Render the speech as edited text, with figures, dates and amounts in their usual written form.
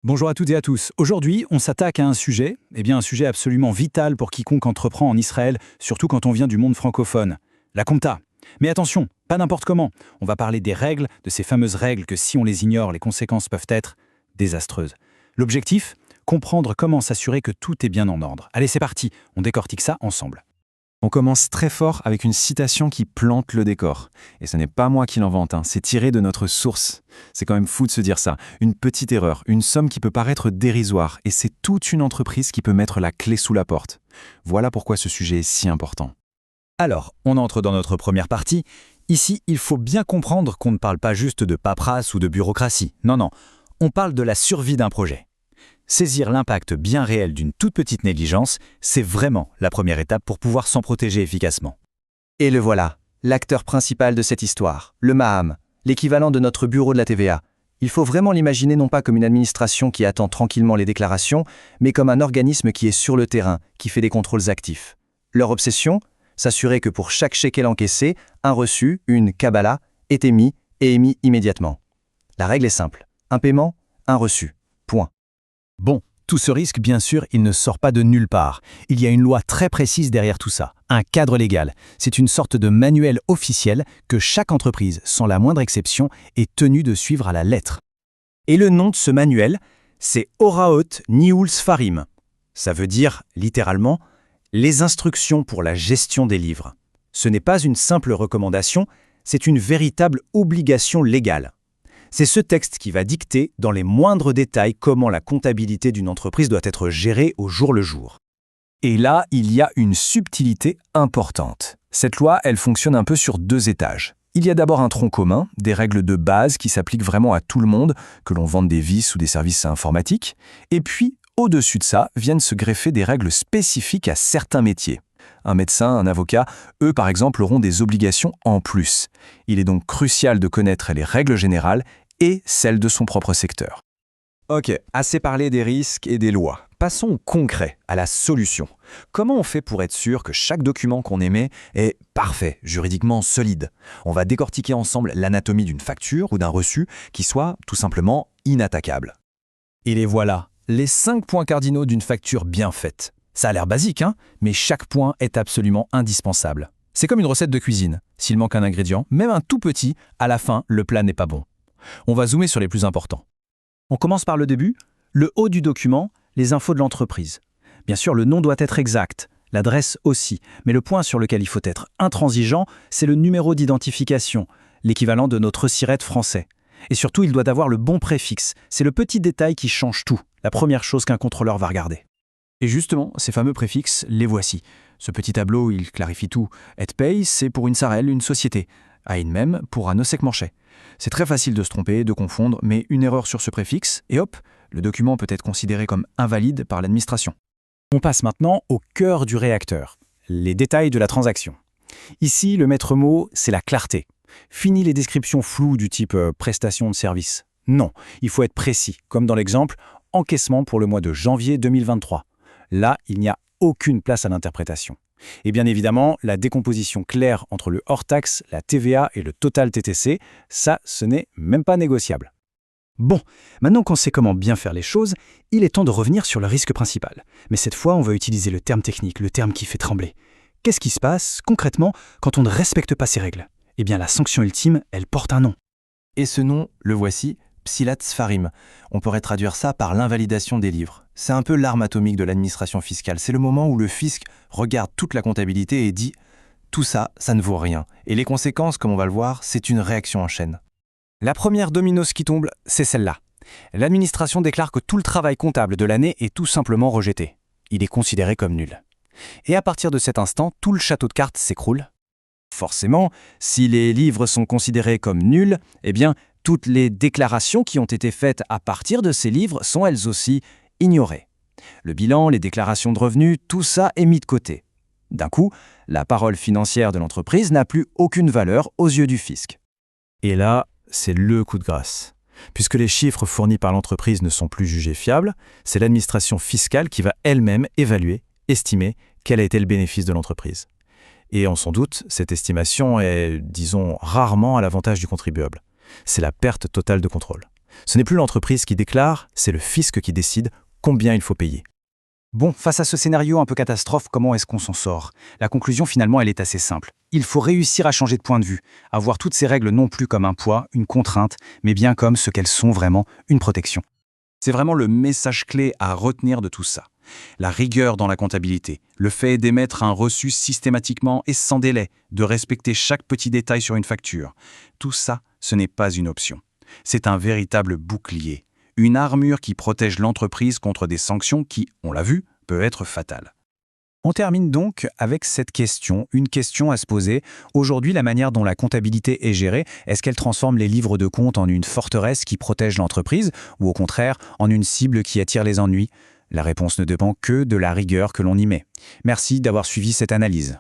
Bonjour à toutes et à tous. Aujourd'hui, on s'attaque à un sujet, un sujet absolument vital pour quiconque entreprend en Israël, surtout quand on vient du monde francophone. La compta. Mais attention, pas n'importe comment. On va parler des règles, de ces fameuses règles que si on les ignore, les conséquences peuvent être désastreuses. L'objectif? Comprendre comment s'assurer que tout est bien en ordre. Allez, c'est parti, on décortique ça ensemble. On commence très fort avec une citation qui plante le décor. Et ce n'est pas moi qui l'invente, c'est tiré de notre source. C'est quand même fou de se dire ça. Une petite erreur, une somme qui peut paraître dérisoire, et c'est toute une entreprise qui peut mettre la clé sous la porte. Voilà pourquoi ce sujet est si important. Alors, on entre dans notre première partie. Ici, il faut bien comprendre qu'on ne parle pas juste de paperasse ou de bureaucratie. Non, on parle de la survie d'un projet. Saisir l'impact bien réel d'une toute petite négligence, c'est vraiment la première étape pour pouvoir s'en protéger efficacement. Et le voilà, l'acteur principal de cette histoire, le MAHAM, l'équivalent de notre bureau de la TVA. Il faut vraiment l'imaginer non pas comme une administration qui attend tranquillement les déclarations, mais comme un organisme qui est sur le terrain, qui fait des contrôles actifs. Leur obsession? S'assurer que pour chaque shekel encaissé, un reçu, une kabbalah, est émis et émis immédiatement. La règle est simple, un paiement, un reçu. Point. Bon, tout ce risque, bien sûr, il ne sort pas de nulle part. Il y a une loi très précise derrière tout ça, un cadre légal. C'est une sorte de manuel officiel que chaque entreprise, sans la moindre exception, est tenue de suivre à la lettre. Et le nom de ce manuel, c'est Horaot Nihul Sfarim. Ça veut dire, littéralement, les instructions pour la gestion des livres. Ce n'est pas une simple recommandation, c'est une véritable obligation légale. C'est ce texte qui va dicter dans les moindres détails comment la comptabilité d'une entreprise doit être gérée au jour le jour. Et là, il y a une subtilité importante. Cette loi, elle fonctionne un peu sur 2 étages. Il y a d'abord un tronc commun, des règles de base qui s'appliquent vraiment à tout le monde, que l'on vende des vis ou des services informatiques. Et puis, au-dessus de ça, viennent se greffer des règles spécifiques à certains métiers. Un médecin, un avocat, eux par exemple auront des obligations en plus. Il est donc crucial de connaître les règles générales et celles de son propre secteur. Ok, assez parlé des risques et des lois. Passons au concret, à la solution. Comment on fait pour être sûr que chaque document qu'on émet est parfait, juridiquement solide? On va décortiquer ensemble l'anatomie d'une facture ou d'un reçu qui soit tout simplement inattaquable. Et les voilà, les 5 points cardinaux d'une facture bien faite. Ça a l'air basique, mais chaque point est absolument indispensable. C'est comme une recette de cuisine. S'il manque un ingrédient, même un tout petit, à la fin, le plat n'est pas bon. On va zoomer sur les plus importants. On commence par le début, le haut du document, les infos de l'entreprise. Bien sûr, le nom doit être exact, l'adresse aussi, mais le point sur lequel il faut être intransigeant, c'est le numéro d'identification, l'équivalent de notre SIRET français. Et surtout, il doit avoir le bon préfixe. C'est le petit détail qui change tout, la première chose qu'un contrôleur va regarder. Et justement, ces fameux préfixes, les voici. Ce petit tableau, il clarifie tout. EdPay, c'est pour une SARL, une société. Ain même pour un OSEC Manchet. C'est très facile de se tromper, de confondre, mais une erreur sur ce préfixe, et hop, le document peut être considéré comme invalide par l'administration. On passe maintenant au cœur du réacteur, les détails de la transaction. Ici, le maître mot, c'est la clarté. Fini les descriptions floues du type prestation de service. Non, il faut être précis, comme dans l'exemple encaissement pour le mois de janvier 2023. Là, il n'y a aucune place à l'interprétation. Et bien évidemment, la décomposition claire entre le hors-taxe, la TVA et le total TTC, ça, ce n'est même pas négociable. Bon, maintenant qu'on sait comment bien faire les choses, il est temps de revenir sur le risque principal. Mais cette fois, on va utiliser le terme technique, le terme qui fait trembler. Qu'est-ce qui se passe, concrètement, quand on ne respecte pas ces règles? Eh bien, la sanction ultime, elle porte un nom. Et ce nom, le voici, Psilat Sfarim. On pourrait traduire ça par l'invalidation des livres. C'est un peu l'arme atomique de l'administration fiscale. C'est le moment où le fisc regarde toute la comptabilité et dit « tout ça, ça ne vaut rien ». Et les conséquences, comme on va le voir, c'est une réaction en chaîne. La première dominoce qui tombe, c'est celle-là. L'administration déclare que tout le travail comptable de l'année est tout simplement rejeté. Il est considéré comme nul. Et à partir de cet instant, tout le château de cartes s'écroule. Forcément, si les livres sont considérés comme nuls, eh bien, toutes les déclarations qui ont été faites à partir de ces livres sont elles aussi ignorées. Le bilan, les déclarations de revenus, tout ça est mis de côté. D'un coup, la parole financière de l'entreprise n'a plus aucune valeur aux yeux du fisc. Et là, c'est le coup de grâce. Puisque les chiffres fournis par l'entreprise ne sont plus jugés fiables, c'est l'administration fiscale qui va elle-même évaluer, estimer quel a été le bénéfice de l'entreprise. Et on s'en doute, cette estimation est, disons, rarement à l'avantage du contribuable. C'est la perte totale de contrôle. Ce n'est plus l'entreprise qui déclare, c'est le fisc qui décide combien il faut payer. Bon, face à ce scénario un peu catastrophe, comment est-ce qu'on s'en sort? La conclusion, finalement, elle est assez simple. Il faut réussir à changer de point de vue, à voir toutes ces règles non plus comme un poids, une contrainte, mais bien comme ce qu'elles sont vraiment, une protection. C'est vraiment le message clé à retenir de tout ça. La rigueur dans la comptabilité, le fait d'émettre un reçu systématiquement et sans délai, de respecter chaque petit détail sur une facture. Tout ça, ce n'est pas une option. C'est un véritable bouclier, une armure qui protège l'entreprise contre des sanctions qui, on l'a vu, peuvent être fatales. On termine donc avec cette question, une question à se poser. Aujourd'hui, la manière dont la comptabilité est gérée, est-ce qu'elle transforme les livres de compte en une forteresse qui protège l'entreprise ou au contraire en une cible qui attire les ennuis? La réponse ne dépend que de la rigueur que l'on y met. Merci d'avoir suivi cette analyse.